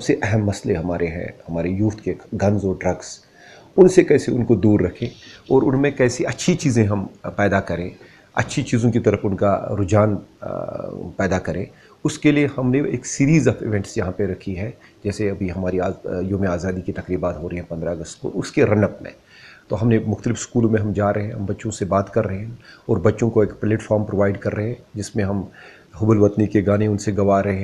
सबसे अहम मसले हमारे हैं, हमारे यूथ के, गन्स और ड्रग्स, उनसे कैसे उनको दूर रखें और उनमें कैसी अच्छी चीज़ें हम पैदा करें, अच्छी चीज़ों की तरफ उनका रुझान पैदा करें। उसके लिए हमने एक सीरीज़ ऑफ इवेंट्स यहाँ पे रखी है। जैसे अभी हमारी यौम आज़ादी की तकरीबात हो रही हैं 15 अगस्त को, उसके रनअप में तो हमने मुख्तलिफ़ स्कूलों में हम जा रहे हैं, हम बच्चों से बात कर रहे हैं और बच्चों को एक प्लेटफॉर्म प्रोवाइड कर रहे हैं जिसमें हम हुब्बुल वतनी के गाने उनसे गवा रहे हैं।